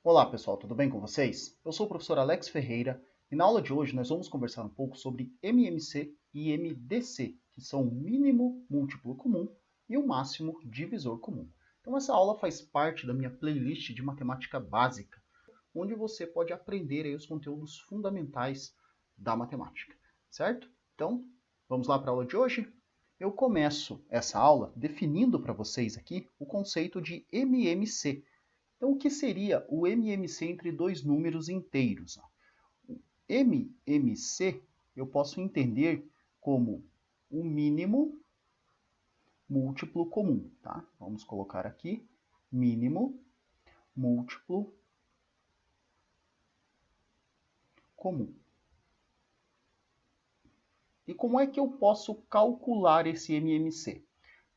Olá pessoal, tudo bem com vocês? Eu sou o professor Alex Ferreira e na aula de hoje nós vamos conversar um pouco sobre MMC e MDC, que são o mínimo múltiplo comum e o máximo divisor comum. Então essa aula faz parte da minha playlist de matemática básica, onde você pode aprender aí os conteúdos fundamentais da matemática, certo? Então, vamos lá para a aula de hoje? Eu começo essa aula definindo para vocês aqui o conceito de MMC. Então, o que seria o MMC entre dois números inteiros? O MMC eu posso entender como o mínimo múltiplo comum, tá? Vamos colocar aqui mínimo múltiplo comum. E como é que eu posso calcular esse MMC?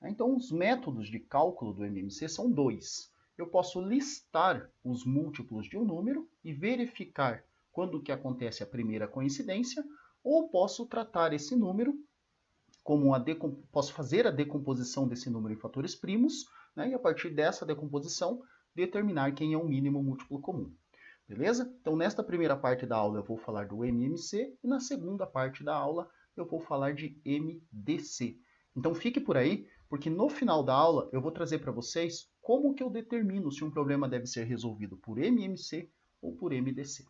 Então, os métodos de cálculo do MMC são dois. Eu posso listar os múltiplos de um número e verificar quando que acontece a primeira coincidência, ou posso tratar esse número como posso fazer a decomposição desse número em fatores primos, né, e a partir dessa decomposição determinar quem é o mínimo múltiplo comum. Beleza? Então, nesta primeira parte da aula eu vou falar do MMC e na segunda parte da aula eu vou falar de MDC. Então, fique por aí, porque no final da aula eu vou trazer para vocês como que eu determino se um problema deve ser resolvido por MMC ou por MDC.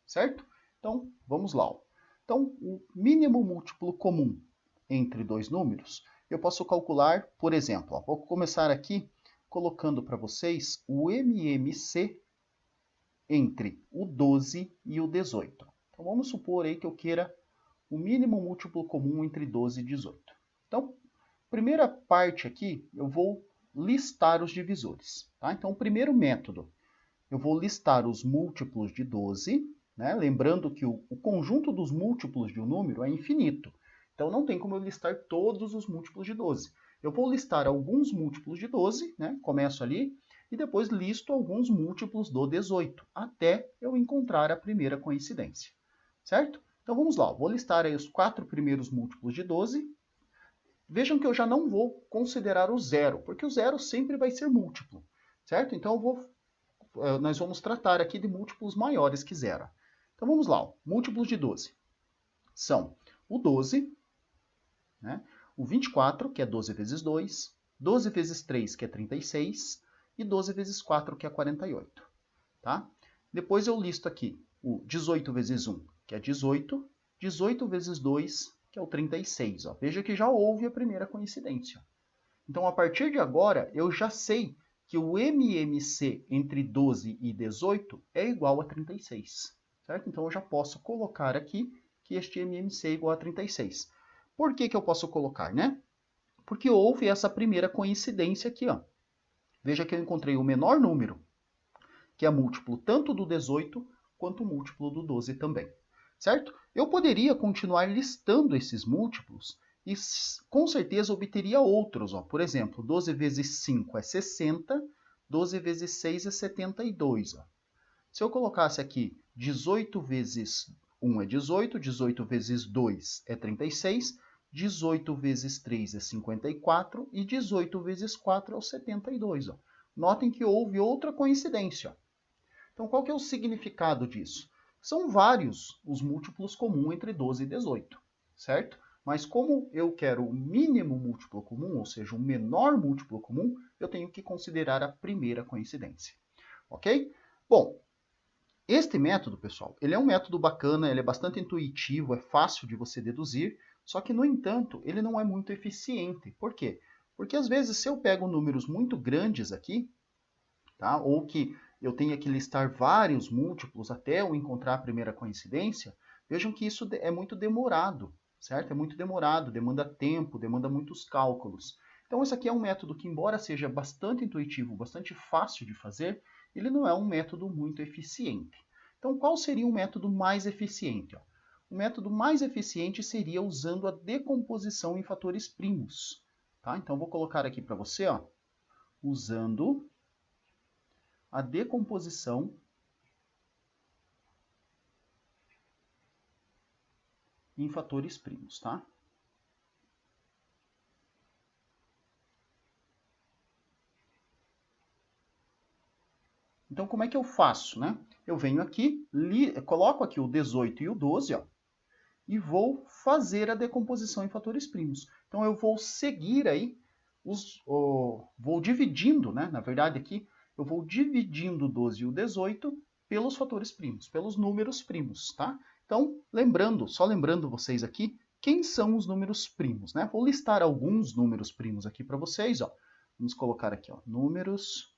Certo? Então, vamos lá. Então, o mínimo múltiplo comum entre dois números, eu posso calcular, por exemplo, vou começar aqui colocando para vocês o MMC entre o 12 e o 18. Então vamos supor aí que eu queira o mínimo múltiplo comum entre 12 e 18. Então, primeira parte aqui, eu vou listar os divisores. Tá? Então, o primeiro método, eu vou listar os múltiplos de 12, né? Lembrando que o conjunto dos múltiplos de um número é infinito. Então, não tem como eu listar todos os múltiplos de 12. Eu vou listar alguns múltiplos de 12, né? Começo ali, e depois listo alguns múltiplos do 18, até eu encontrar a primeira coincidência. Certo? Então, vamos lá. Vou listar aí os 4 primeiros múltiplos de 12. Vejam que eu já não vou considerar o zero, porque o zero sempre vai ser múltiplo. Certo? Então, nós vamos tratar aqui de múltiplos maiores que zero. Então vamos lá, múltiplos de 12 são o 12, né? O 24, que é 12 vezes 2, 12 vezes 3, que é 36, e 12 vezes 4, que é 48. Tá? Depois eu listo aqui o 18 vezes 1, que é 18, 18 vezes 2, que é o 36. Ó. Veja que já houve a primeira coincidência. Então, a partir de agora, eu já sei que o MMC entre 12 e 18 é igual a 36. Certo? Então, eu já posso colocar aqui que este MMC é igual a 36. Por que eu posso colocar, né? Porque houve essa primeira coincidência aqui. Ó. Veja que eu encontrei o menor número, que é múltiplo tanto do 18 quanto múltiplo do 12 também. Certo? Eu poderia continuar listando esses múltiplos e com certeza obteria outros. Ó. Por exemplo, 12 vezes 5 é 60, 12 vezes 6 é 72. Ó. Se eu colocasse aqui 18 vezes 1 é 18, 18 vezes 2 é 36, 18 vezes 3 é 54 e 18 vezes 4 é o 72. Ó. Notem que houve outra coincidência. Então, qual que é o significado disso? São vários os múltiplos comuns entre 12 e 18, certo? Mas como eu quero o mínimo múltiplo comum, ou seja, o menor múltiplo comum, eu tenho que considerar a primeira coincidência, ok? Bom, este método, pessoal, ele é um método bacana, ele é bastante intuitivo, é fácil de você deduzir, só que, no entanto, ele não é muito eficiente. Por quê? Porque, às vezes, se eu pego números muito grandes aqui, tá? Ou que eu tenha que listar vários múltiplos até eu encontrar a primeira coincidência, vejam que isso é muito demorado, certo? É muito demorado, demanda tempo, demanda muitos cálculos. Então, esse aqui é um método que, embora seja bastante intuitivo, bastante fácil de fazer, ele não é um método muito eficiente. Então, qual seria o método mais eficiente? O método mais eficiente seria usando a decomposição em fatores primos. Tá? Então, vou colocar aqui para você, usando a decomposição em fatores primos, tá? Então, como é que eu faço, né? Eu venho aqui, coloco aqui o 18 e o 12, ó, e vou fazer a decomposição em fatores primos. Então, eu vou seguir aí, vou dividindo, né? Na verdade, aqui, eu vou dividindo o 12 e o 18 pelos fatores primos, pelos números primos, tá? Então, só lembrando vocês aqui, quem são os números primos, né? Vou listar alguns números primos aqui para vocês, ó. Vamos colocar aqui, ó, números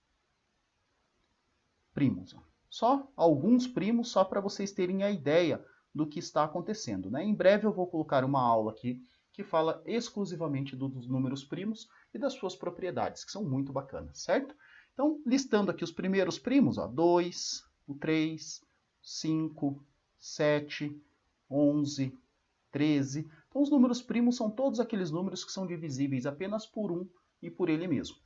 primos. Ó. Só alguns primos, só para vocês terem a ideia do que está acontecendo, né? Em breve eu vou colocar uma aula aqui que fala exclusivamente dos números primos e das suas propriedades, que são muito bacanas, certo? Então, listando aqui os primeiros primos, ó, 2, o 3, 5, 7, 11, 13. Então, os números primos são todos aqueles números que são divisíveis apenas por 1 e por ele mesmo.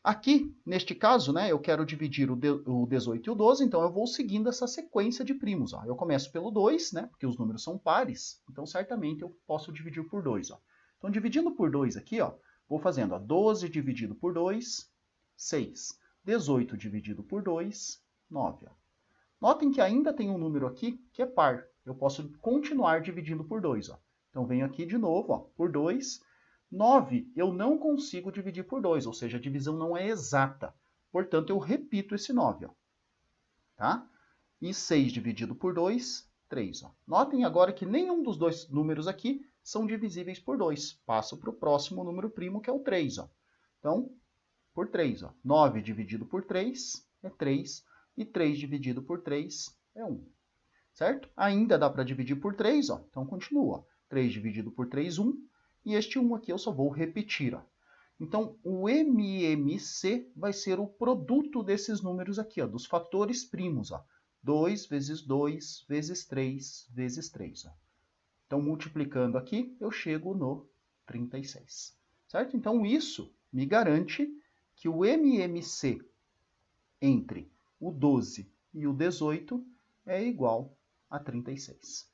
Aqui, neste caso, né, eu quero dividir o 18 e o 12, então eu vou seguindo essa sequência de primos. Ó. Eu começo pelo 2, né, porque os números são pares, então certamente eu posso dividir por 2. Ó. Então, dividindo por 2 aqui, ó, vou fazendo ó, 12 dividido por 2, 6. 18 dividido por 2, 9. Ó. Notem que ainda tem um número aqui que é par. Eu posso continuar dividindo por 2. Ó. Então, venho aqui de novo, ó, por 2. 9 eu não consigo dividir por 2, ou seja, a divisão não é exata. Portanto, eu repito esse 9. Ó. Tá? E 6 dividido por 2, 3. Ó. Notem agora que nenhum dos dois números aqui são divisíveis por 2. Passo para o próximo número primo, que é o 3. Ó. Então, por 3. Ó. 9 dividido por 3 é 3. E 3 dividido por 3 é 1. Certo? Ainda dá para dividir por 3. Ó. Então, continua. 3 dividido por 3, 1. E este 1 aqui eu só vou repetir. Ó. Então, o MMC vai ser o produto desses números aqui, ó, dos fatores primos. Ó. 2 vezes 2 vezes 3 vezes 3. Ó. Então, multiplicando aqui, eu chego no 36. Certo? Então, isso me garante que o MMC entre o 12 e o 18 é igual a 36.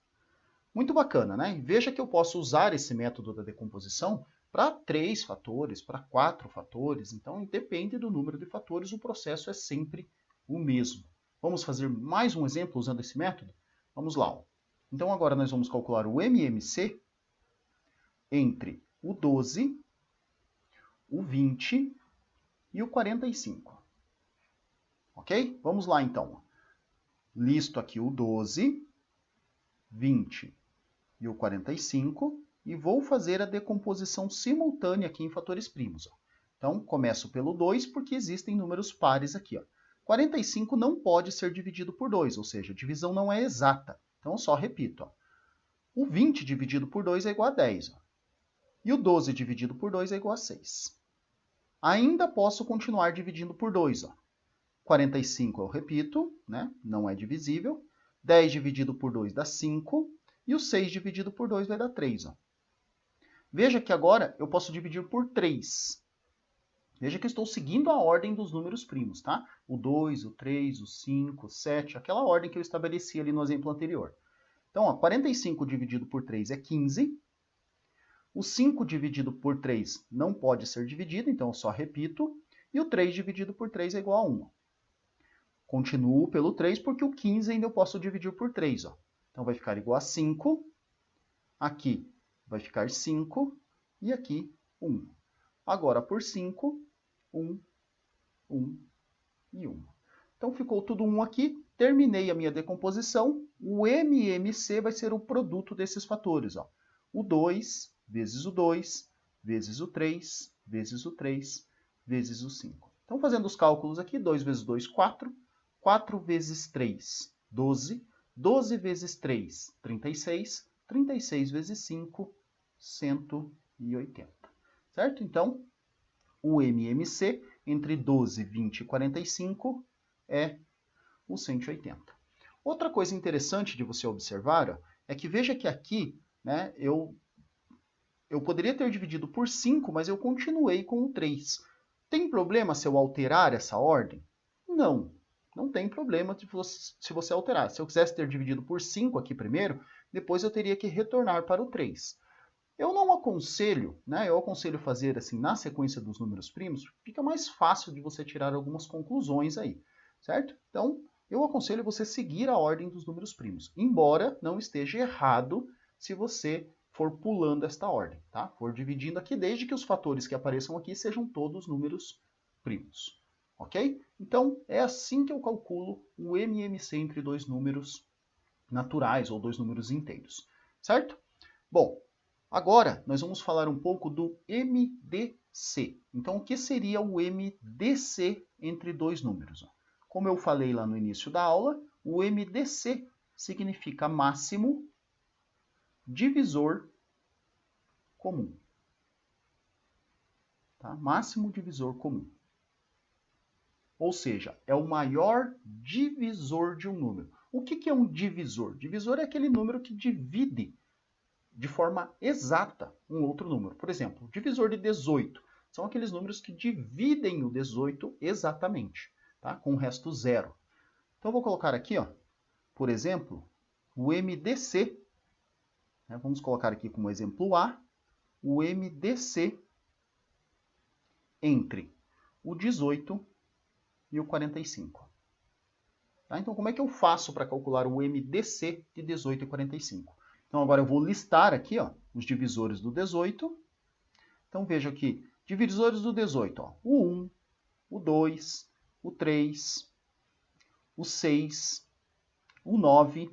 Muito bacana, né? Veja que eu posso usar esse método da decomposição para 3 fatores, para 4 fatores. Então, independe do número de fatores, o processo é sempre o mesmo. Vamos fazer mais um exemplo usando esse método? Vamos lá. Ó. Então, agora nós vamos calcular o MMC entre o 12, o 20 e o 45. Ok? Vamos lá, então. Listo aqui o 12, 20 e o 45, e vou fazer a decomposição simultânea aqui em fatores primos. Ó. Então, começo pelo 2, porque existem números pares aqui. Ó. 45 não pode ser dividido por 2, ou seja, a divisão não é exata. Então, eu só repito. Ó. O 20 dividido por 2 é igual a 10. Ó. E o 12 dividido por 2 é igual a 6. Ainda posso continuar dividindo por 2. Ó. 45 eu repito, né? Não é divisível. 10 dividido por 2 dá 5. E o 6 dividido por 2 vai dar 3. Ó. Veja que agora eu posso dividir por 3. Veja que eu estou seguindo a ordem dos números primos, tá? O 2, o 3, o 5, o 7, aquela ordem que eu estabeleci ali no exemplo anterior. Então, ó, 45 dividido por 3 é 15. O 5 dividido por 3 não pode ser dividido, então eu só repito. E o 3 dividido por 3 é igual a 1. Continuo pelo 3, porque o 15 ainda eu posso dividir por 3. Ó. Então, vai ficar igual a 5. Aqui vai ficar 5. E aqui, 1. Agora, por 5, 1, 1 e 1. Então, ficou tudo 1 aqui. Terminei a minha decomposição. O MMC vai ser o produto desses fatores. Ó. O 2 vezes o 2, vezes o 3, vezes o 3, vezes o 5. Então, fazendo os cálculos aqui, 2 vezes 2, 4. 4 vezes 3, 12. 12 vezes 3, 36. 36 vezes 5, 180. Certo? Então, o MMC entre 12, 20 e 45 é o 180. Outra coisa interessante de você observar ó, é que veja que aqui né, eu poderia ter dividido por 5, mas eu continuei com o 3. Tem problema se eu alterar essa ordem? Não. Não tem problema se você alterar. Se eu quisesse ter dividido por 5 aqui primeiro, depois eu teria que retornar para o 3. Eu não aconselho, né? Eu aconselho fazer assim na sequência dos números primos, fica mais fácil de você tirar algumas conclusões aí. certo? Então, eu aconselho você seguir a ordem dos números primos, embora não esteja errado se você for pulando esta ordem, tá? For dividindo aqui, desde que os fatores que apareçam aqui sejam todos números primos, ok? Então, é assim que eu calculo o MMC entre dois números naturais ou dois números inteiros, certo? Bom, agora nós vamos falar um pouco do MDC. Então, o que seria o MDC entre dois números? Como eu falei lá no início da aula, o MDC significa máximo divisor comum. Tá? Máximo divisor comum. Ou seja, é o maior divisor de um número. O que é um divisor? Divisor é aquele número que divide de forma exata um outro número. Por exemplo, o divisor de 18 são aqueles números que dividem o 18 exatamente, tá? Com o resto zero. Então, eu vou colocar aqui, ó, por exemplo, o MDC. Né? Vamos colocar aqui como exemplo A, o MDC entre o 18 e o 45. Tá? Então, como é que eu faço para calcular o MDC de 18 e 45? Então, agora eu vou listar aqui, ó, os divisores do 18. Então, veja aqui, divisores do 18, ó, o 1, o 2, o 3, o 6, o 9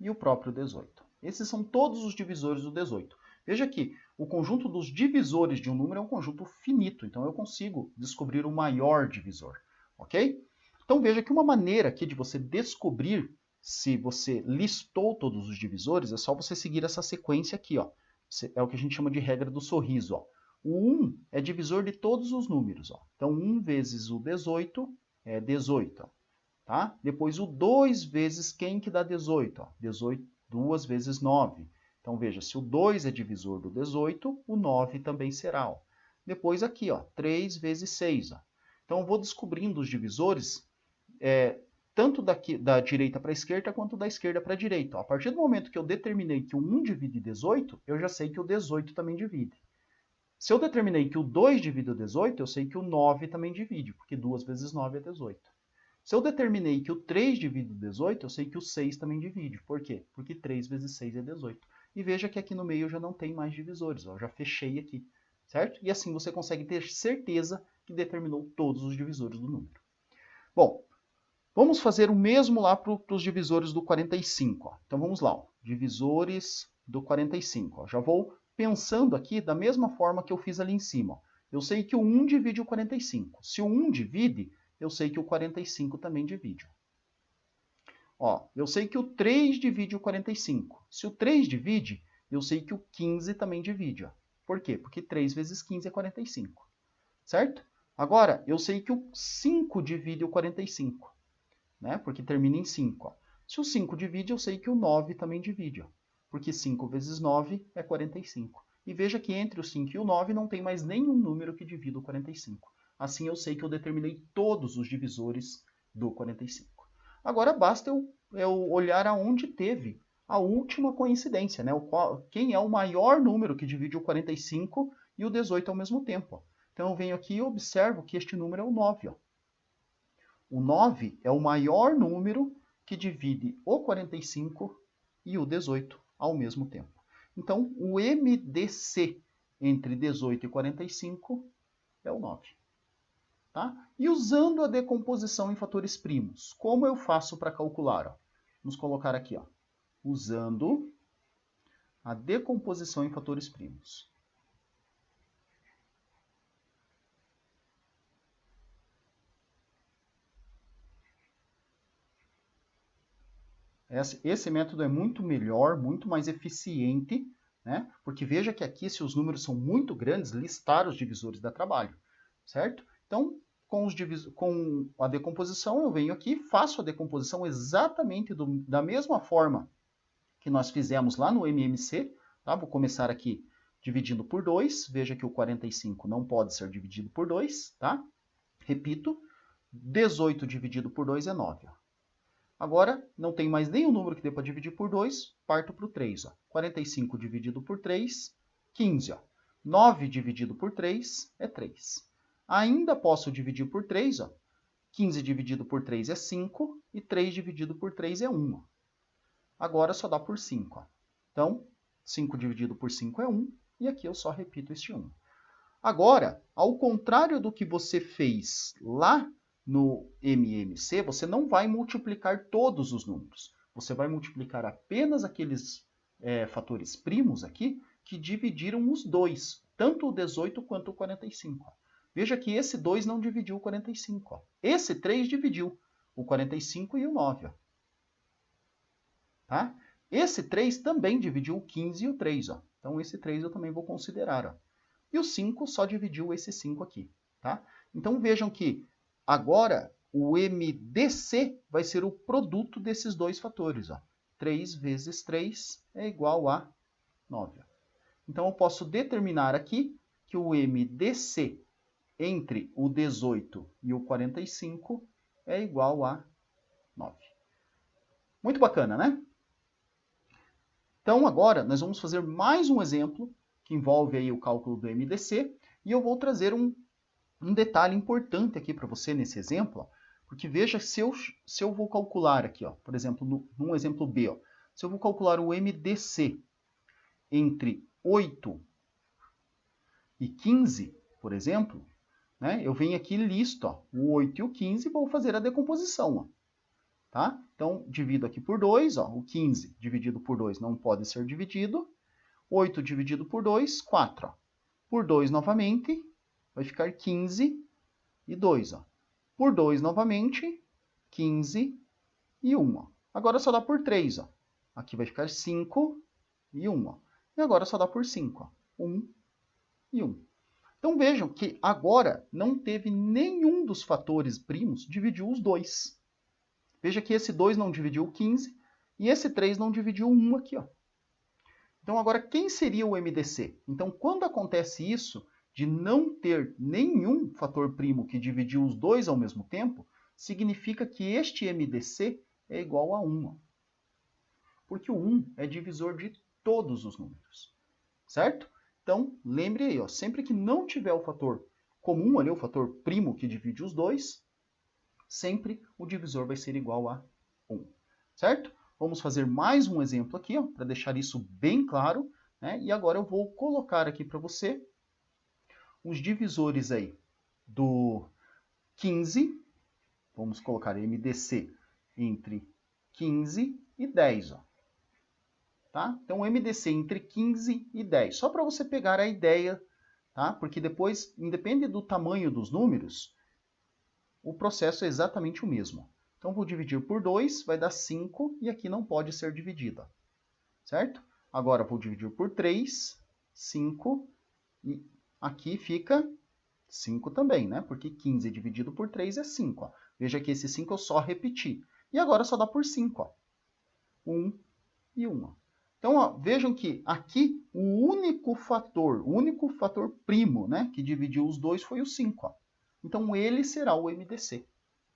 e o próprio 18. Esses são todos os divisores do 18. Veja que o conjunto dos divisores de um número é um conjunto finito, então eu consigo descobrir o maior divisor, ok? Então, veja que uma maneira aqui de você descobrir se você listou todos os divisores é só você seguir essa sequência aqui, ó. É o que a gente chama de regra do sorriso, ó. O 1 é divisor de todos os números, ó. Então, 1 vezes o 18 é 18, ó. Tá? Depois, o 2 vezes quem que dá 18? Ó? 18, 2 vezes 9. Então, veja, se o 2 é divisor do 18, o 9 também será. Ó. Depois, aqui, ó, 3 vezes 6. Ó. Então, eu vou descobrindo os divisores tanto da direita para a esquerda quanto da esquerda para a direita. Ó. A partir do momento que eu determinei que o 1 divide 18, eu já sei que o 18 também divide. Se eu determinei que o 2 divide o 18, eu sei que o 9 também divide, porque 2 vezes 9 é 18. Se eu determinei que o 3 divide o 18, eu sei que o 6 também divide. Por quê? Porque 3 vezes 6 é 18. E veja que aqui no meio eu já não tem mais divisores, ó, eu já fechei aqui, certo? E assim você consegue ter certeza que determinou todos os divisores do número. Bom, vamos fazer o mesmo lá para os divisores do 45. Ó. Então vamos lá, ó. Divisores do 45. Ó. Já vou pensando aqui da mesma forma que eu fiz ali em cima. Ó. Eu sei que o 1 divide o 45. Se o 1 divide, eu sei que o 45 também divide. Ó, eu sei que o 3 divide o 45. Se o 3 divide, eu sei que o 15 também divide. Ó. Por quê? Porque 3 vezes 15 é 45. Certo? Agora, eu sei que o 5 divide o 45. Né? Porque termina em 5. Ó. Se o 5 divide, eu sei que o 9 também divide. Ó. Porque 5 vezes 9 é 45. E veja que entre o 5 e o 9 não tem mais nenhum número que divida o 45. Assim eu sei que eu determinei todos os divisores do 45. Agora basta eu olhar aonde teve a última coincidência, né? Quem é o maior número que divide o 45 e o 18 ao mesmo tempo. Ó. Então eu venho aqui e observo que este número é o 9. Ó. O 9 é o maior número que divide o 45 e o 18 ao mesmo tempo. Então, o MDC entre 18 e 45 é o 9. Tá? E usando a decomposição em fatores primos, como eu faço para calcular? Ó? Vamos colocar aqui, ó, usando a decomposição em fatores primos. Esse método é muito melhor, muito mais eficiente, né? Porque veja que aqui, se os números são muito grandes, listar os divisores dá trabalho, certo? Então, com a decomposição, eu venho aqui, faço a decomposição exatamente da mesma forma que nós fizemos lá no MMC. Tá? Vou começar aqui dividindo por 2. Veja que o 45 não pode ser dividido por 2. Tá? Repito, 18 dividido por 2 é 9. Ó. Agora, não tem mais nenhum número que dê para dividir por 2, parto para o 3. Ó. 45 dividido por 3, 15. Ó. 9 dividido por 3 é 3. Ainda posso dividir por 3, ó. 15 dividido por 3 é 5 e 3 dividido por 3 é 1. Agora só dá por 5. Ó. Então, 5 dividido por 5 é 1 e aqui eu só repito este 1. Agora, ao contrário do que você fez lá no MMC, você não vai multiplicar todos os números. Você vai multiplicar apenas aqueles fatores primos aqui que dividiram os dois, tanto o 18 quanto o 45. Veja que esse 2 não dividiu o 45. Ó. Esse 3 dividiu o 45 e o 9. Ó. Tá? Esse 3 também dividiu o 15 e o 3. Ó. Então, esse 3 eu também vou considerar. Ó. E o 5 só dividiu esse 5 aqui. Tá? Então, vejam que agora o MDC vai ser o produto desses dois fatores. Ó. 3 vezes 3 é igual a 9. Então, eu posso determinar aqui que o MDC entre o 18 e o 45 é igual a 9. Muito bacana, né? Então, agora, nós vamos fazer mais um exemplo que envolve aí o cálculo do MDC, e eu vou trazer um detalhe importante aqui para você nesse exemplo, ó, porque veja, se eu vou calcular aqui, ó, por exemplo, num exemplo B, ó, se eu vou calcular o MDC entre 8 e 15, por exemplo, né, eu venho aqui e listo ó, o 8 e o 15 e vou fazer a decomposição. Ó, tá? Então, divido aqui por 2, ó, o 15 dividido por 2 não pode ser dividido. 8 dividido por 2, 4. Ó. Por 2 novamente, vai ficar 15 e 2. Ó. Por 2 novamente, 15 e 1. Ó. Agora só dá por 3. Ó. Aqui vai ficar 5 e 1. Ó. E agora só dá por 5. Ó. 1 e 1. Então vejam que agora não teve nenhum dos fatores primos dividiu os dois. Veja que esse 2 não dividiu o 15 e esse 3 não dividiu o 1 aqui. Ó. Então, agora, quem seria o MDC? Então, quando acontece isso, de não ter nenhum fator primo que dividiu os dois ao mesmo tempo, significa que este MDC é igual a 1. Porque o 1 é divisor de todos os números. Certo? Então, lembre aí, ó, sempre que não tiver o fator comum ali, o fator primo que divide os dois, sempre o divisor vai ser igual a 1. Certo? Vamos fazer mais um exemplo aqui, para deixar isso bem claro. Né? E agora eu vou colocar aqui para você os divisores aí do 15. Vamos colocar MDC entre 15 e 10. Ó. Tá? Então, MDC entre 15 e 10. Só para você pegar a ideia, tá? Porque depois, independente do tamanho dos números, o processo é exatamente o mesmo. Então, vou dividir por 2, vai dar 5, e aqui não pode ser dividida. Certo? Agora, vou dividir por 3, 5, e aqui fica 5 também, né? Porque 15 dividido por 3 é 5. Ó. Veja que esse 5 eu só repeti. E agora só dá por 5. Ó. 1 e 1. Ó. Então, ó, vejam que aqui o único fator primo, né, que dividiu os dois foi o 5. Ó. Então, ele será o MDC.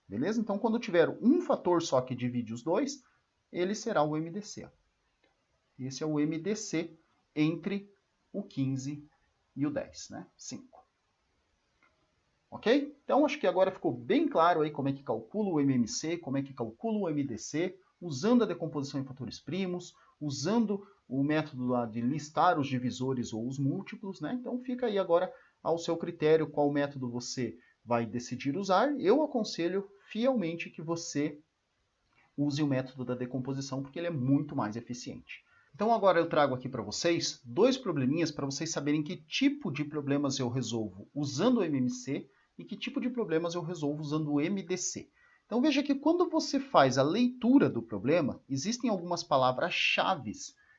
Beleza? Então, quando tiver um fator só que divide os dois, ele será o MDC. Esse é o MDC entre o 15 e o 10, né? 5. Ok? Então, acho que agora ficou bem claro aí como é que calcula o MMC, como é que calcula o MDC, usando a decomposição em fatores primos, usando o método lá de listar os divisores ou os múltiplos, né? Então, fica aí agora ao seu critério qual método você vai decidir usar. Eu aconselho fielmente que você use o método da decomposição, porque ele é muito mais eficiente. Então agora eu trago aqui para vocês dois probleminhas para vocês saberem que tipo de problemas eu resolvo usando o MMC e que tipo de problemas eu resolvo usando o MDC. Então veja que quando você faz a leitura do problema, existem algumas palavras-chave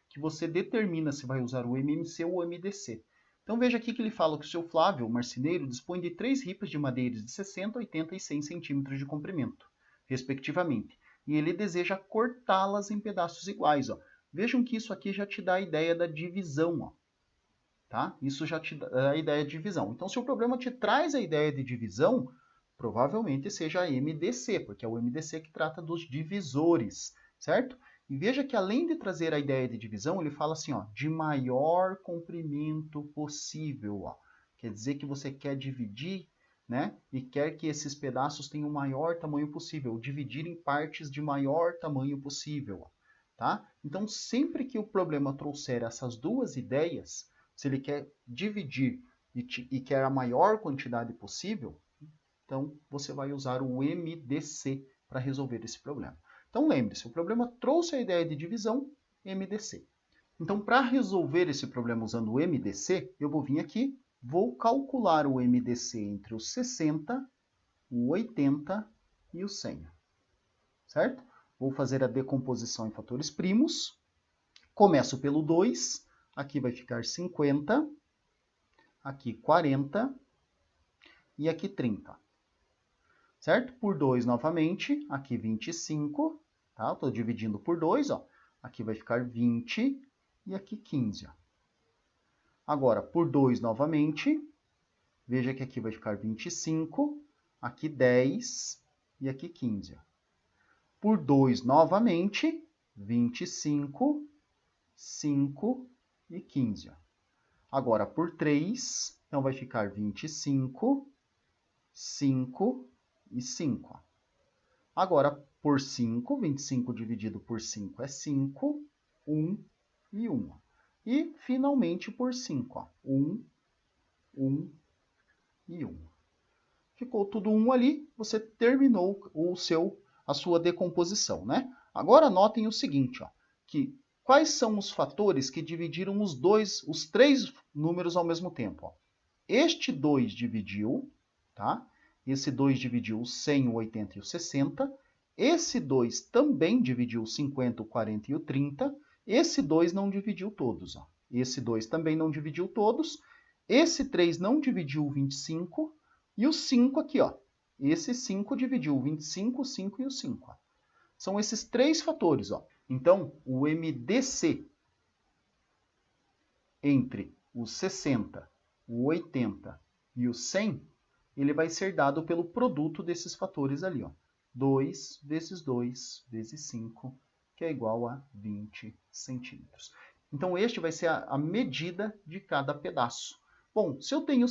que você determina se vai usar o MMC ou o MDC. Então veja aqui que ele fala que o seu Flávio, o marceneiro, dispõe de 3 ripas de madeiras de 60, 80 e 100 centímetros de comprimento, respectivamente. E ele deseja cortá-las em pedaços iguais. Ó. Vejam que isso aqui já te dá a ideia da divisão. Ó. Tá? Isso já te dá a ideia de divisão. Então, se o problema te traz a ideia de divisão, provavelmente seja a MDC, porque é o MDC que trata dos divisores, certo? E veja que além de trazer a ideia de divisão, ele fala assim, ó, de maior comprimento possível. Ó. Quer dizer que você quer dividir né? E quer que esses pedaços tenham o maior tamanho possível, dividir em partes de maior tamanho possível, tá? Então, sempre que o problema trouxer essas duas ideias, se ele quer dividir e quer a maior quantidade possível, então você vai usar o MDC para resolver esse problema. Então, lembre-se, o problema trouxe a ideia de divisão, MDC. Então, para resolver esse problema usando o MDC, eu vou vir aqui, vou calcular o MDC entre os 60, o 80 e o 100. Certo? Vou fazer a decomposição em fatores primos. Começo pelo 2, aqui vai ficar 50, aqui 40 e aqui 30. Certo? Por 2 novamente, aqui 25, tá? Estou dividindo por 2, ó. Aqui vai ficar 20 e aqui 15. Ó. Agora, por 2 novamente, veja que aqui vai ficar 25, aqui 10 e aqui 15. Ó. Por 2 novamente, 25, 5 e 15. Ó. Agora, por 3, então vai ficar 25, 5 e 5. Ó. Agora, por 5, 25 dividido por 5 é 5, 1 e 1. E, finalmente, por 5, ó, 1, 1 e 1. Ficou tudo 1 ali, você terminou a sua decomposição, né? Agora, notem o seguinte, ó, que quais são os fatores que dividiram os três números ao mesmo tempo? Ó? Este 2 dividiu, tá? Esse 2 dividiu o 100, o 80 e o 60. Esse 2 também dividiu o 50, o 40 e o 30. Esse 2 não dividiu todos. Ó. Esse 2 também não dividiu todos. Esse 3 não dividiu o 25. E o 5 aqui, ó. Esse 5 dividiu o 25, o 5 e o 5. Ó. São esses três fatores. Ó. Então, o MDC entre os 60, o 80 e o 100, ele vai ser dado pelo produto desses fatores ali. Ó. 2 vezes 2 vezes 5, que é igual a 20 centímetros. Então, este vai ser a medida de cada pedaço. Bom, se eu tenho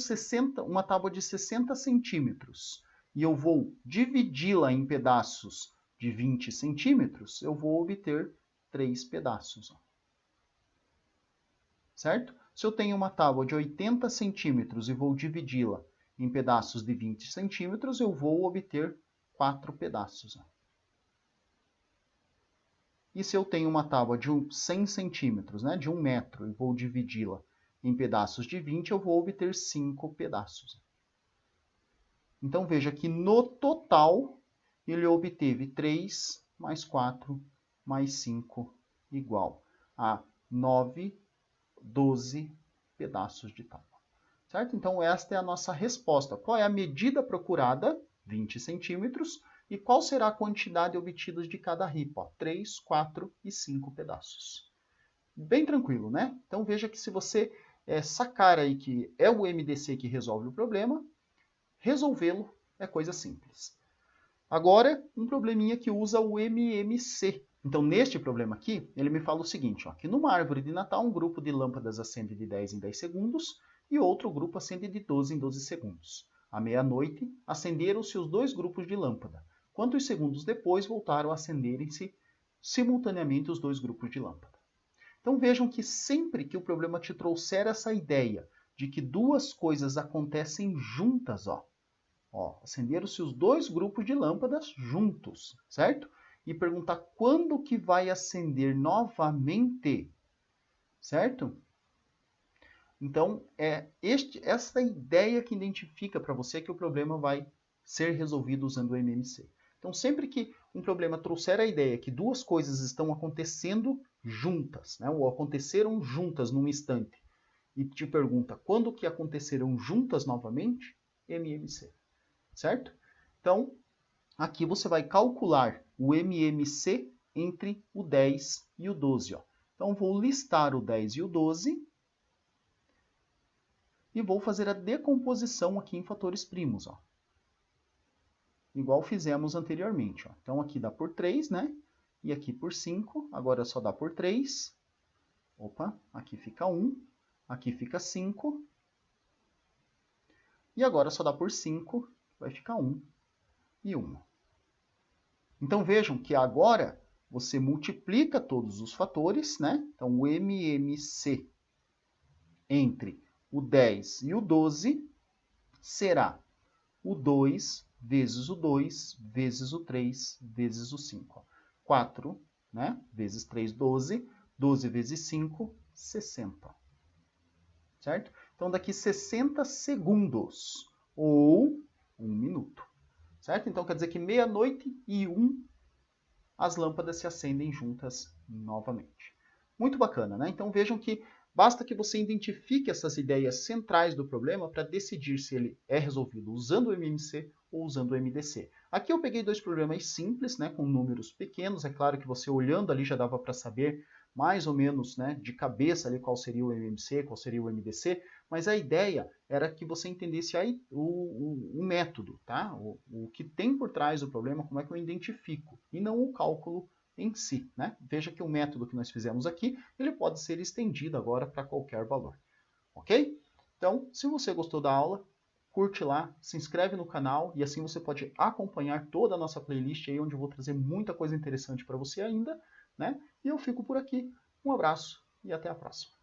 uma tábua de 60 centímetros e eu vou dividi-la em pedaços de 20 centímetros, eu vou obter 3 pedaços. Ó. Certo? Se eu tenho uma tábua de 80 centímetros e vou dividi-la em pedaços de 20 centímetros, eu vou obter 4 pedaços. E se eu tenho uma tábua de 100 centímetros, né, de 1 metro, e vou dividi-la em pedaços de 20, eu vou obter 5 pedaços. Então, veja que no total, ele obteve 3 mais 4 mais 5 igual a 9, 12 pedaços de tábua. Certo? Então, esta é a nossa resposta. Qual é a medida procurada? 20 centímetros. E qual será a quantidade obtida de cada ripa? 3, 4 e 5 pedaços. Bem tranquilo, né? Então, veja que se você sacar aí que é o MDC que resolve o problema, resolvê-lo é coisa simples. Agora, um probleminha que usa o MMC. Então, neste problema aqui, ele me fala o seguinte, ó, que numa árvore de Natal, um grupo de lâmpadas acende de 10 em 10 segundos e outro grupo acende de 12 em 12 segundos. À meia-noite, acenderam-se os dois grupos de lâmpada. Quantos segundos depois voltaram a acenderem-se simultaneamente os dois grupos de lâmpada? Então, vejam que sempre que o problema te trouxer essa ideia de que duas coisas acontecem juntas, ó, acenderam-se os dois grupos de lâmpadas juntos, certo? E perguntar quando que vai acender novamente, certo? Então, é essa ideia que identifica para você que o problema vai ser resolvido usando o MMC. Então, sempre que um problema trouxer a ideia que duas coisas estão acontecendo juntas, né, ou aconteceram juntas num instante, e te pergunta quando que aconteceram juntas novamente, MMC. Certo? Então, aqui você vai calcular o MMC entre o 10 e o 12. Ó. Então, vou listar o 10 e o 12 e vou fazer a decomposição aqui em fatores primos. Ó. Igual fizemos anteriormente. Ó. Então, aqui dá por 3, né? E aqui por 5. Agora só dá por 3. Opa, aqui fica 1. Aqui fica 5. E agora só dá por 5, vai ficar 1 e 1. Então vejam que agora você multiplica todos os fatores, né? Então o MMC entre o 10 e o 12 será o 2 vezes o 2 vezes o 3 vezes o 5. 4, né? Vezes 3, 12. 12 vezes 5, 60. Certo? Então, daqui 60 segundos ou 1 minuto. Certo? Então, quer dizer que meia-noite e 1 as lâmpadas se acendem juntas novamente. Muito bacana, né? Então, vejam que basta que você identifique essas ideias centrais do problema para decidir se ele é resolvido usando o MMC ou usando o MDC. Aqui eu peguei dois problemas simples, né, com números pequenos. É claro que você olhando ali já dava para saber mais ou menos, né, de cabeça ali qual seria o MMC, qual seria o MDC, mas a ideia era que você entendesse aí o método, tá? O que tem por trás do problema, como é que eu identifico, e não o cálculo em si, né? Veja que o método que nós fizemos aqui, ele pode ser estendido agora para qualquer valor, ok? Então, se você gostou da aula, curte lá, se inscreve no canal e assim você pode acompanhar toda a nossa playlist aí, onde eu vou trazer muita coisa interessante para você ainda, né? E eu fico por aqui. Um abraço e até a próxima.